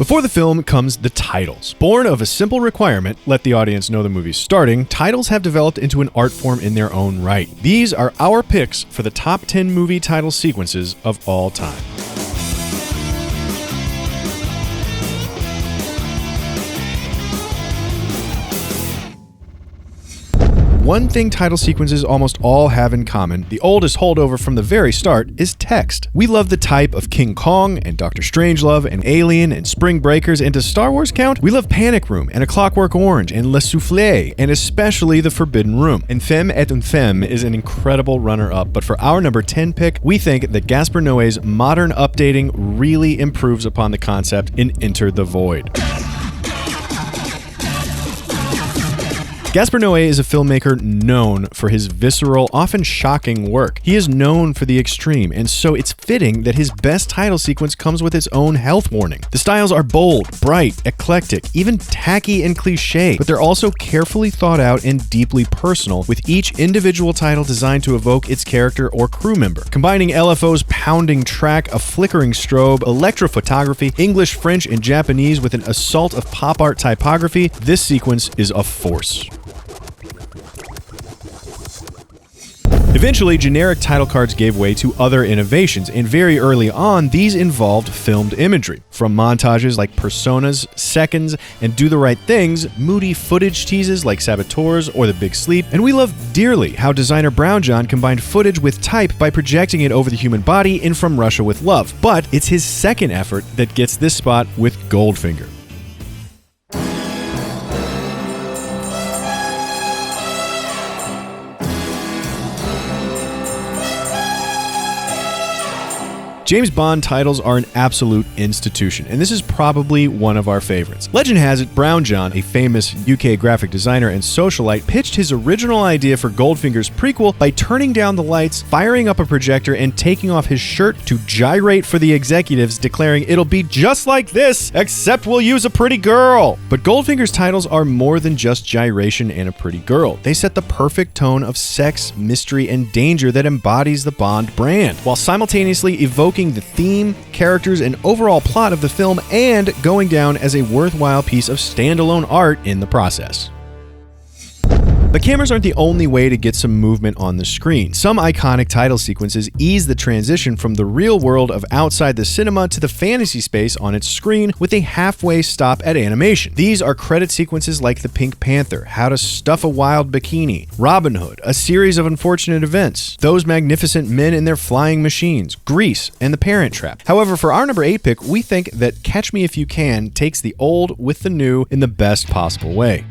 Before the film comes the titles. Born of a simple requirement, let the audience know the movie's starting, titles have developed into an art form in their own right. These are our picks for the top 10 movie title sequences of all time. One thing title sequences almost all have in common, the oldest holdover from the very start, is text. We love the type of King Kong and Dr. Strangelove and Alien and Spring Breakers, and does Star Wars count? We love Panic Room and A Clockwork Orange and Le Soufflé, and especially The Forbidden Room. And Femme et une Femme is an incredible runner-up, but for our number 10 pick, we think that Gaspar Noé's modern updating really improves upon the concept in Enter the Void. Gaspar Noé is a filmmaker known for his visceral, often shocking work. He is known for the extreme, and so it's fitting that his best title sequence comes with its own health warning. The styles are bold, bright, eclectic, even tacky and cliche, but they're also carefully thought out and deeply personal, with each individual title designed to evoke its character or crew member. Combining LFO's pounding track, a flickering strobe, electrophotography, English, French, and Japanese with an assault of pop art typography, this sequence is a force. Eventually, generic title cards gave way to other innovations, and very early on, these involved filmed imagery. From montages like Personas, Seconds, and Do the Right Things, moody footage teases like Saboteurs or The Big Sleep, and we love dearly how designer Brown John combined footage with type by projecting it over the human body in From Russia with Love. But it's his second effort that gets this spot with Goldfinger. James Bond titles are an absolute institution, and this is probably one of our favorites. Legend has it, Brown John, a famous UK graphic designer and socialite, pitched his original idea for Goldfinger's prequel by turning down the lights, firing up a projector, and taking off his shirt to gyrate for the executives, declaring it'll be just like this, except we'll use a pretty girl. But Goldfinger's titles are more than just gyration and a pretty girl. They set the perfect tone of sex, mystery, and danger that embodies the Bond brand, while simultaneously evoking the theme, characters, and overall plot of the film, and going down as a worthwhile piece of standalone art in the process. But cameras aren't the only way to get some movement on the screen. Some iconic title sequences ease the transition from the real world of outside the cinema to the fantasy space on its screen with a halfway stop at animation. These are credit sequences like The Pink Panther, How to Stuff a Wild Bikini, Robin Hood, A Series of Unfortunate Events, Those Magnificent Men and Their Flying Machines, Grease, and The Parent Trap. However, for our number 8 pick, we think that Catch Me If You Can takes the old with the new in the best possible way.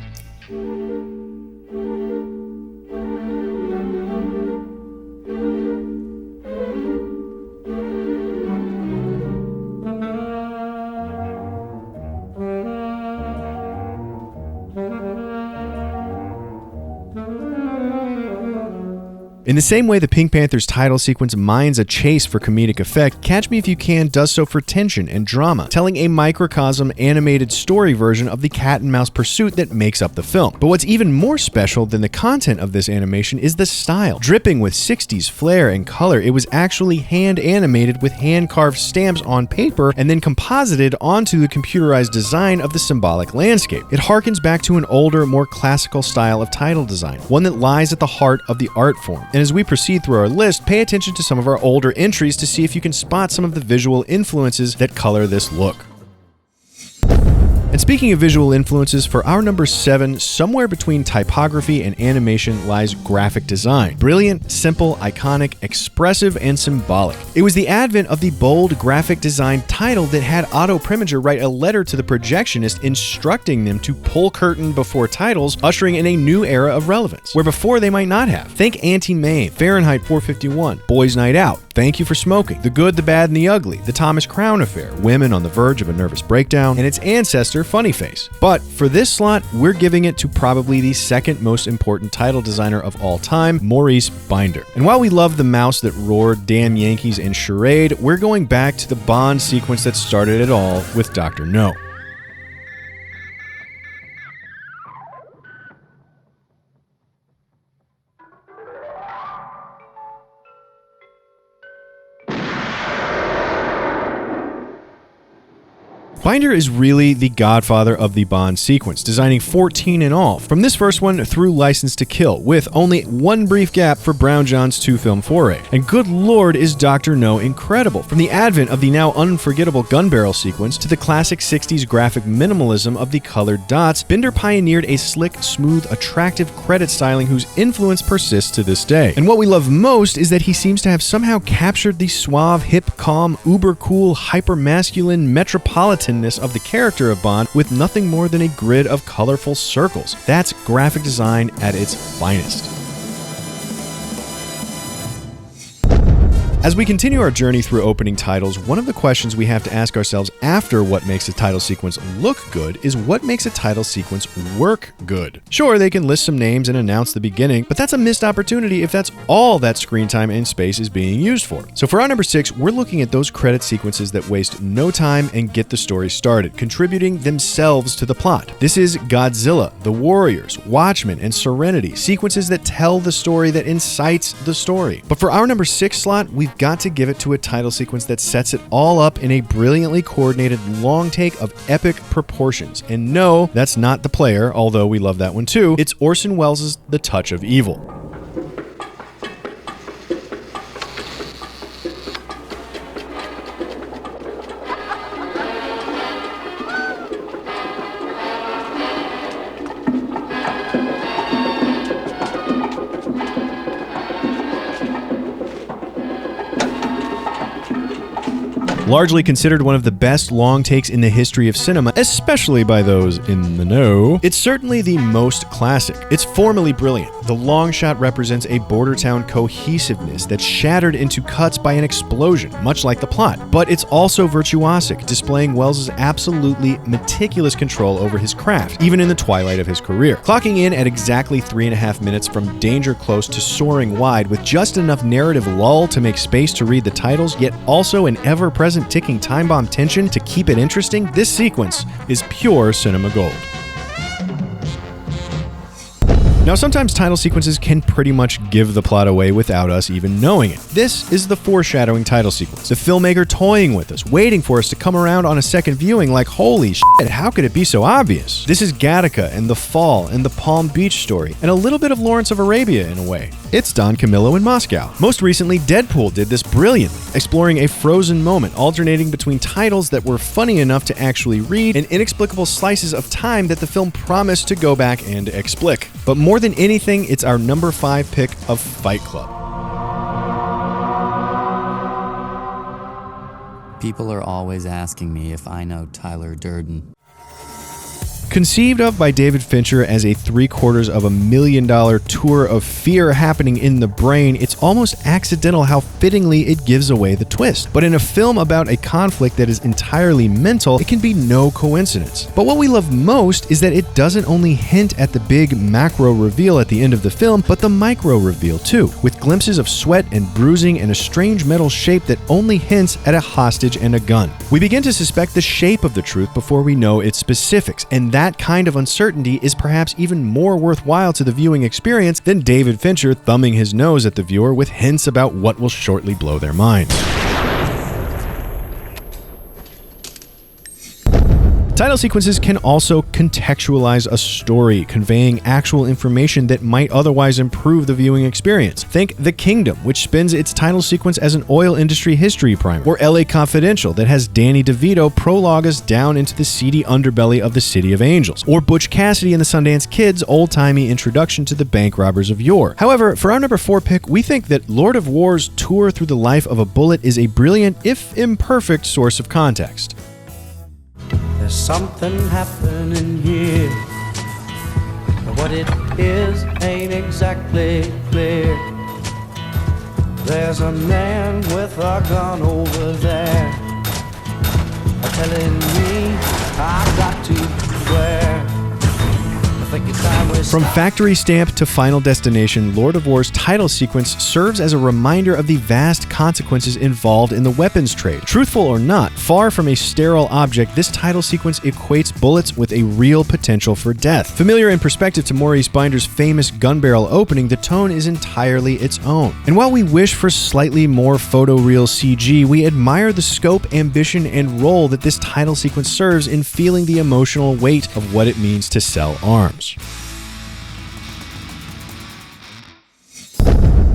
In the same way the Pink Panther's title sequence mines a chase for comedic effect, Catch Me If You Can does so for tension and drama, telling a microcosm animated story version of the cat and mouse pursuit that makes up the film. But what's even more special than the content of this animation is the style. Dripping with 60s flair and color, it was actually hand animated with hand-carved stamps on paper and then composited onto the computerized design of the symbolic landscape. It harkens back to an older, more classical style of title design, one that lies at the heart of the art form. And as we proceed through our list, pay attention to some of our older entries to see if you can spot some of the visual influences that color this look. And speaking of visual influences, for our number 7, somewhere between typography and animation lies graphic design. Brilliant, simple, iconic, expressive, and symbolic. It was the advent of the bold graphic design title that had Otto Preminger write a letter to the projectionist instructing them to pull curtain before titles, ushering in a new era of relevance, where before they might not have. Think Auntie Mame, Fahrenheit 451, Boys Night Out, Thank You for Smoking, The Good, the Bad, and the Ugly, The Thomas Crown Affair, Women on the Verge of a Nervous Breakdown, and its ancestor, Funny Face. But for this slot, we're giving it to probably the second most important title designer of all time, Maurice Binder. And while we love the mouse that roared, Damn Yankees, and Charade, we're going back to the Bond sequence that started it all with Dr. No. Finder is really the godfather of the Bond sequence, designing 14 in all, from this first one through License to Kill, with only one brief gap for Brown John's 2-film foray. And good lord is Dr. No incredible. From the advent of the now unforgettable gun barrel sequence to the classic 60s graphic minimalism of the colored dots, Binder pioneered a slick, smooth, attractive credit styling whose influence persists to this day. And what we love most is that he seems to have somehow captured the suave, hip, calm, uber cool, hyper-masculine metropolitanness of the character of Bond with nothing more than a grid of colorful circles. That's graphic design at its finest. As we continue our journey through opening titles, one of the questions we have to ask ourselves after what makes a title sequence look good is what makes a title sequence work good. Sure, they can list some names and announce the beginning, but that's a missed opportunity if that's all that screen time and space is being used for. So for our number 6, we're looking at those credit sequences that waste no time and get the story started, contributing themselves to the plot. This is Godzilla, The Warriors, Watchmen, and Serenity, sequences that tell the story that incites the story. But for our number 6 slot, we've got to give it to a title sequence that sets it all up in a brilliantly coordinated long take of epic proportions. And no, that's not The Player, although we love that one too. It's Orson Welles' The Touch of Evil. Largely considered one of the best long takes in the history of cinema, especially by those in the know, it's certainly the most classic. It's formally brilliant. The long shot represents a border town cohesiveness that's shattered into cuts by an explosion, much like the plot. But it's also virtuosic, displaying Welles' absolutely meticulous control over his craft, even in the twilight of his career. Clocking in at exactly 3.5 minutes from danger close to soaring wide, with just enough narrative lull to make space to read the titles, yet also an ever-present ticking time bomb tension to keep it interesting, this sequence is pure cinema gold. Now, sometimes title sequences can pretty much give the plot away without us even knowing it. This is the foreshadowing title sequence. The filmmaker toying with us, waiting for us to come around on a second viewing like, holy shit, how could it be so obvious? This is Gattaca and The Fall and the Palm Beach Story, and a little bit of Lawrence of Arabia in a way. It's Don Camillo in Moscow. Most recently, Deadpool did this brilliantly, exploring a frozen moment, alternating between titles that were funny enough to actually read and inexplicable slices of time that the film promised to go back and explic. But more than anything, it's our number 5 pick of Fight Club. People are always asking me if I know Tyler Durden. Conceived of by David Fincher as a $750,000 tour of fear happening in the brain, it's almost accidental how fittingly it gives away the twist. But in a film about a conflict that is entirely mental, it can be no coincidence. But what we love most is that it doesn't only hint at the big macro reveal at the end of the film, but the micro reveal too, with glimpses of sweat and bruising and a strange metal shape that only hints at a hostage and a gun. We begin to suspect the shape of the truth before we know its specifics, and that kind of uncertainty is perhaps even more worthwhile to the viewing experience than David Fincher thumbing his nose at the viewer with hints about what will shortly blow their minds. Title sequences can also contextualize a story, conveying actual information that might otherwise improve the viewing experience. Think The Kingdom, which spins its title sequence as an oil industry history primer, or LA Confidential, that has Danny DeVito prologue us down into the seedy underbelly of the City of Angels, or Butch Cassidy and the Sundance Kid's old-timey introduction to the bank robbers of yore. However, for our number 4 pick, we think that Lord of War's tour through the life of a bullet is a brilliant, if imperfect, source of context. There's something happening here, but what it is ain't exactly clear. There's a man with a gun over there, telling me I've got to beware. I think it's time we From factory stamp to Final Destination, Lord of War's title sequence serves as a reminder of the vast consequences involved in the weapons trade. Truthful or not, far from a sterile object, this title sequence equates bullets with a real potential for death. Familiar in perspective to Maurice Binder's famous gun barrel opening, the tone is entirely its own. And while we wish for slightly more photoreal CG, we admire the scope, ambition, and role that this title sequence serves in feeling the emotional weight of what it means to sell arms.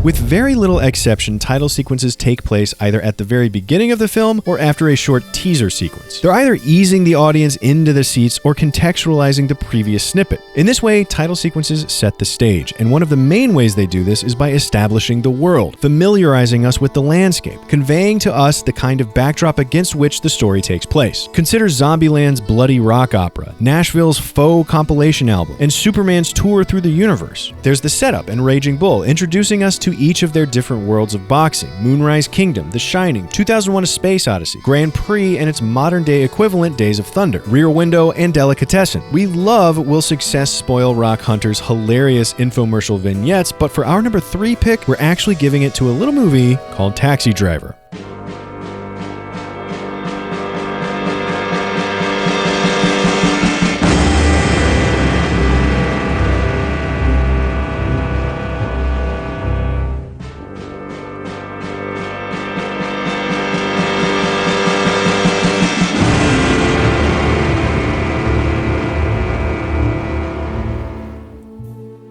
With very little exception, title sequences take place either at the very beginning of the film or after a short teaser sequence. They're either easing the audience into the seats or contextualizing the previous snippet. In this way, title sequences set the stage, and one of the main ways they do this is by establishing the world, familiarizing us with the landscape, conveying to us the kind of backdrop against which the story takes place. Consider Zombieland's bloody rock opera, Nashville's faux compilation album, and Superman's tour through the universe. There's the setup and Raging Bull, introducing us to each of their different worlds of boxing: Moonrise Kingdom, The Shining, 2001: A Space Odyssey, Grand Prix and its modern-day equivalent Days of Thunder, Rear Window, and Delicatessen. We love Will Success Spoil Rock Hunter's hilarious infomercial vignettes, but for our number 3 pick, we're actually giving it to a little movie called Taxi Driver.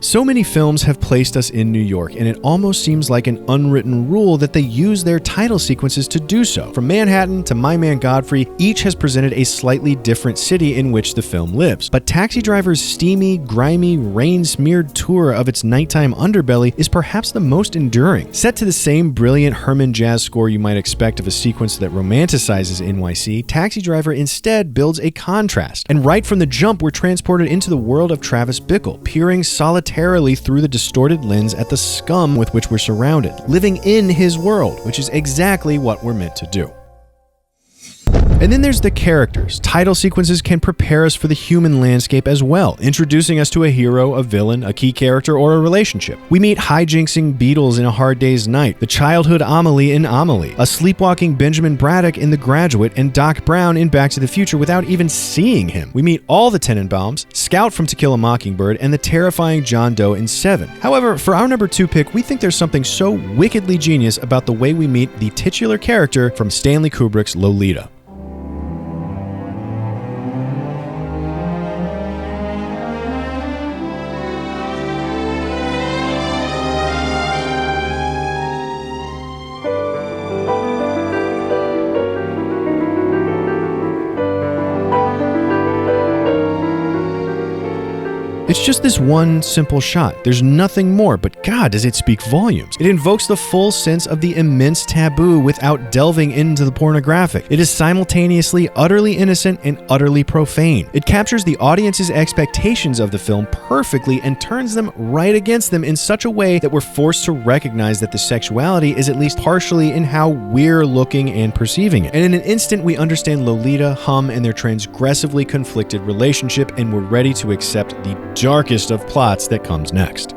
So many films have placed us in New York, and it almost seems like an unwritten rule that they use their title sequences to do so. From Manhattan to My Man Godfrey, each has presented a slightly different city in which the film lives. But Taxi Driver's steamy, grimy, rain-smeared tour of its nighttime underbelly is perhaps the most enduring. Set to the same brilliant Herman jazz score you might expect of a sequence that romanticizes NYC, Taxi Driver instead builds a contrast. And right from the jump, we're transported into the world of Travis Bickle, peering solitarily through the distorted lens at the scum with which we're surrounded, living in his world, which is exactly what we're meant to do. And then there's the characters. Title sequences can prepare us for the human landscape as well, introducing us to a hero, a villain, a key character, or a relationship. We meet hijinksing Beatles in A Hard Day's Night, the childhood Amelie in Amelie, a sleepwalking Benjamin Braddock in The Graduate, and Doc Brown in Back to the Future without even seeing him. We meet all the Tenenbaums, Scout from To Kill a Mockingbird, and the terrifying John Doe in Seven. However, for our number 2 pick, we think there's something so wickedly genius about the way we meet the titular character from Stanley Kubrick's Lolita. It's just this one simple shot. There's nothing more, but God, does it speak volumes. It invokes the full sense of the immense taboo without delving into the pornographic. It is simultaneously utterly innocent and utterly profane. It captures the audience's expectations of the film perfectly and turns them right against them in such a way that we're forced to recognize that the sexuality is at least partially in how we're looking and perceiving it. And in an instant, we understand Lolita, Hum, and their transgressively conflicted relationship, and we're ready to accept the darkest of plots that comes next.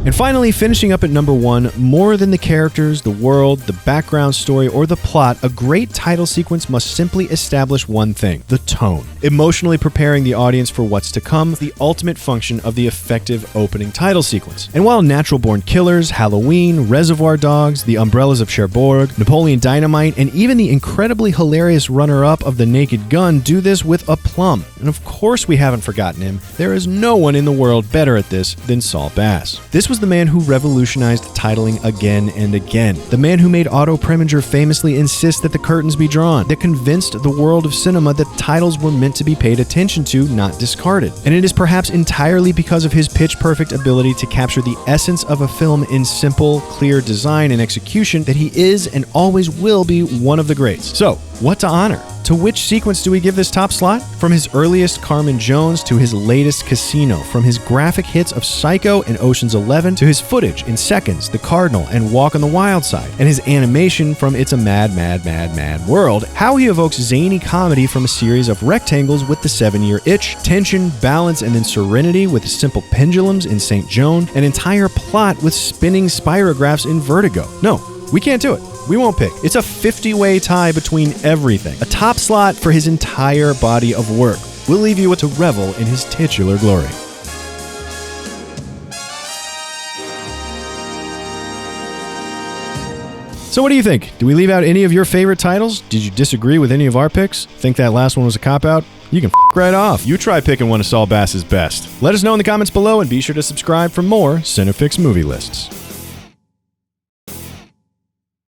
And finally, finishing up at number 1, more than the characters, the world, the background story, or the plot, a great title sequence must simply establish one thing: the tone. Emotionally preparing the audience for what's to come, the ultimate function of the effective opening title sequence. And while Natural Born Killers, Halloween, Reservoir Dogs, The Umbrellas of Cherbourg, Napoleon Dynamite, and even the incredibly hilarious runner-up of The Naked Gun do this with aplomb, and of course we haven't forgotten him, there is no one in the world better at this than Saul Bass. This was the man who revolutionized titling again and again. The man who made Otto Preminger famously insist that the curtains be drawn, that convinced the world of cinema that titles were meant to be paid attention to, not discarded. And it is perhaps entirely because of his pitch-perfect ability to capture the essence of a film in simple, clear design and execution that he is and always will be one of the greats. So, what to honor? To which sequence do we give this top slot? From his earliest Carmen Jones to his latest Casino, from his graphic hits of Psycho and Ocean's 11 to his footage in Seconds, The Cardinal, and Walk on the Wild Side, and his animation from It's a Mad, Mad, Mad, Mad World, how he evokes zany comedy from a series of rectangles with The 7-Year Itch, tension, balance, and then serenity with Simple Pendulums in St. Joan, an entire plot with spinning spirographs in Vertigo. No, we can't do it. We won't pick. It's a 50-way tie between everything. A top slot for his entire body of work. We'll leave you to revel in his titular glory. So what do you think? Do we leave out any of your favorite titles? Did you disagree with any of our picks? Think that last one was a cop-out? You can right off. You try picking one of Saul Bass's best. Let us know in the comments below and be sure to subscribe for more CineFix movie lists.